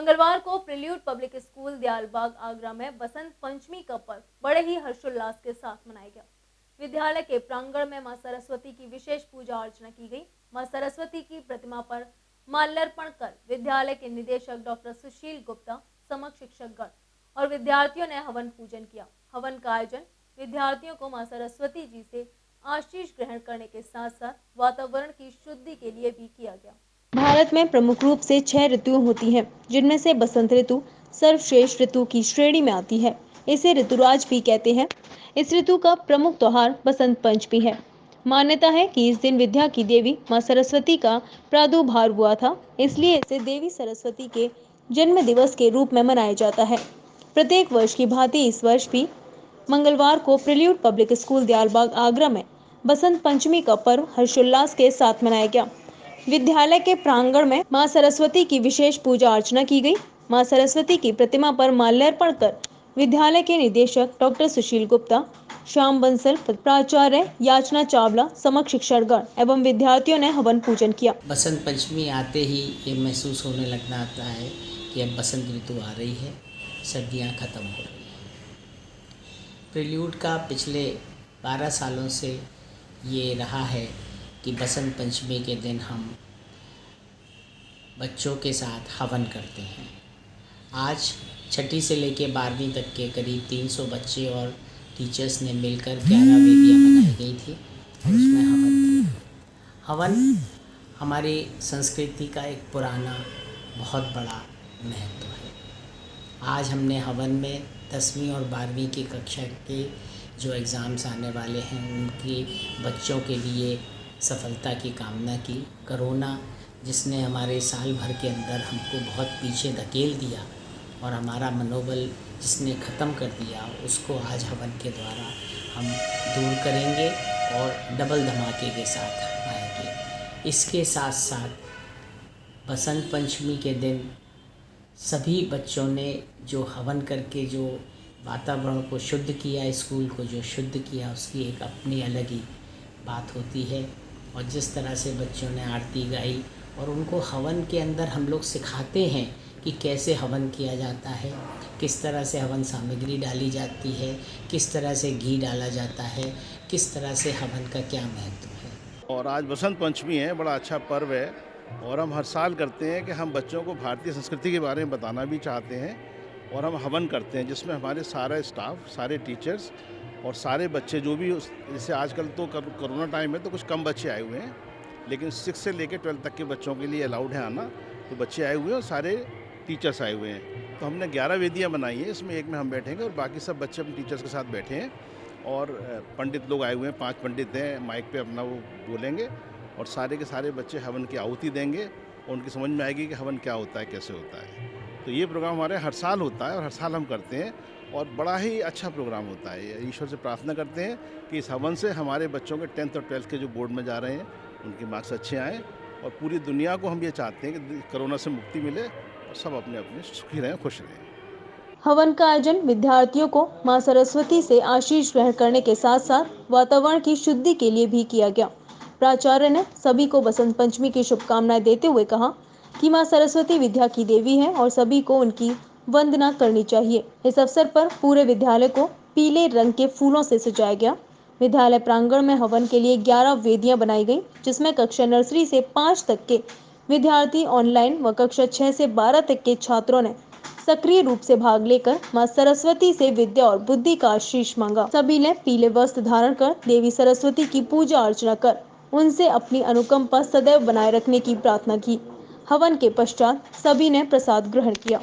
मंगलवार को prelude public school Dayalbagh Agra में बसंत पंचमी का पर्व बड़े ही हर्षोल्लास के साथ मनाया गया। विद्यालय के प्रांगण में मां सरस्वती की विशेष पूजा अर्चना की गई। मां सरस्वती की प्रतिमा पर माल्यार्पण कर विद्यालय के निदेशक डॉक्टर सुशील गुप्ता, समक्ष शिक्षकगण और विद्यार्थियों ने हवन पूजन किया। हवन का आयोजन विद्यार्थियों को मां सरस्वती जी से आशीष ग्रहण करने के साथ साथ वातावरण की शुद्धि के लिए भी किया गया। भारत में प्रमुख रूप से 6 ऋतुएं होती हैं, जिनमें से बसंत ऋतु सर्वश्रेष्ठ ऋतु की श्रेणी में आती है। इसे ऋतुराज भी कहते हैं। इस ऋतु का प्रमुख त्योहार बसंत पंचमी है। मान्यता है कि इस दिन विद्या की देवी मां सरस्वती का प्रादुर्भाव हुआ था, इसलिए इसे देवी सरस्वती के जन्म दिवस के रूप में मनाया जाता है। प्रत्येक वर्ष की भांति इस वर्ष भी मंगलवार को prelude public school Dayalbagh Agra में बसंत पंचमी का पर्व हर्षोल्लास के साथ मनाया गया। विद्यालय के प्रांगण में मां सरस्वती की विशेष पूजा अर्चना की गई। मां सरस्वती की प्रतिमा पर माल्यार्पण कर विद्यालय के निदेशक डॉक्टर सुशील गुप्ता, श्याम बंसल, प्राचार्य याचना चावला, समक्ष शिक्षकगण एवं विद्यार्थियों ने हवन पूजन किया। बसंत पंचमी आते ही ये महसूस होने लगना आता है कि अब बसंत ऋतु आ रही है, सर्दियाँ ख़त्म हो रही हैं। प्रिल्यूड का पिछले 12 सालों से ये रहा है कि बसंत पंचमी के दिन हम बच्चों के साथ हवन करते हैं। आज छठी से लेकर 12वीं तक के करीब 300 बच्चे और टीचर्स ने मिलकर 11 वेदियाँ बनाई गई थी और उसमें हवन किया। हवन हमारी संस्कृति का एक पुराना बहुत बड़ा महत्व है। आज हमने हवन में 10वीं और 12वीं की कक्षा के जो एग्ज़ाम्स आने वाले हैं उनके बच्चों के लिए सफलता की कामना की। कोरोना जिसने हमारे साल भर के अंदर हमको बहुत पीछे धकेल दिया और हमारा मनोबल जिसने ख़त्म कर दिया, उसको आज हवन के द्वारा हम दूर करेंगे और डबल धमाके के साथ आएंगे। इसके साथ साथ बसंत पंचमी के दिन सभी बच्चों ने जो हवन करके जो वातावरण को शुद्ध किया, स्कूल को जो शुद्ध किया, उसकी एक अपनी अलग ही बात होती है। और जिस तरह से बच्चों ने आरती गाई और उनको हवन के अंदर हम लोग सिखाते हैं कि कैसे हवन किया जाता है, किस तरह से हवन सामग्री डाली जाती है, किस तरह से घी डाला जाता है, किस तरह से हवन का क्या महत्व है। और आज बसंत पंचमी है, बड़ा अच्छा पर्व है और हम हर साल करते हैं कि हम बच्चों को भारतीय संस्कृति के बारे में बताना भी चाहते हैं और हम हवन करते हैं जिसमें हमारे सारा स्टाफ, सारे टीचर्स और सारे बच्चे जो भी जैसे आजकल तो कोरोना टाइम है तो कुछ कम बच्चे आए हुए हैं, लेकिन 6 से लेकर 12 तक के बच्चों के लिए अलाउड है आना, तो बच्चे आए हुए हैं और सारे टीचर्स आए हुए हैं। तो हमने 11 वेदियाँ बनाई हैं, इसमें एक में हम बैठेंगे और बाकी सब बच्चे अपने टीचर्स के साथ बैठे हैं और पंडित लोग आए हुए हैं, 5 पंडित हैं, माइक पे अपना वो बोलेंगे और सारे के सारे बच्चे हवन की आहुति देंगे और उनकी समझ में आएगी कि हवन क्या होता है, कैसे होता है। तो ये प्रोग्राम हमारे हर साल होता है और हर साल हम करते हैं और बड़ा ही अच्छा प्रोग्राम होता है। ईश्वर से प्रार्थना करते हैं कि इस हवन से हमारे बच्चों के 10th और 12th के जो बोर्ड में जा रहे हैं उनके मार्क्स अच्छे आएँ और पूरी दुनिया को हम ये चाहते हैं कि कोरोना से मुक्ति मिले और सब अपने अपने सुखी रहें, खुश रहें। हवन का आयोजन विद्यार्थियों को मां सरस्वती से आशीष ग्रहण करने के साथ साथ वातावरण की शुद्धि के लिए भी किया गया। प्राचार्य ने सभी को बसंत पंचमी की शुभकामनाएं देते हुए कहा कि मां सरस्वती विद्या की देवी है और सभी को उनकी वंदना करनी चाहिए। इस अवसर पर पूरे विद्यालय को पीले रंग के फूलों से सजाया गया। विद्यालय प्रांगण में हवन के लिए 11 वेदियां बनाई गई, जिसमें कक्षा नर्सरी से 5 तक के विद्यार्थी ऑनलाइन व कक्षा 6 से 12 तक के छात्रों ने सक्रिय रूप से भाग लेकर मां सरस्वती से विद्या और बुद्धि का आशीष मांगा। सभी ने पीले वस्त्र धारण कर देवी सरस्वती की पूजा अर्चना कर उनसे अपनी अनुकंपा सदैव बनाए रखने की प्रार्थना की। हवन के पश्चात सभी ने प्रसाद ग्रहण किया।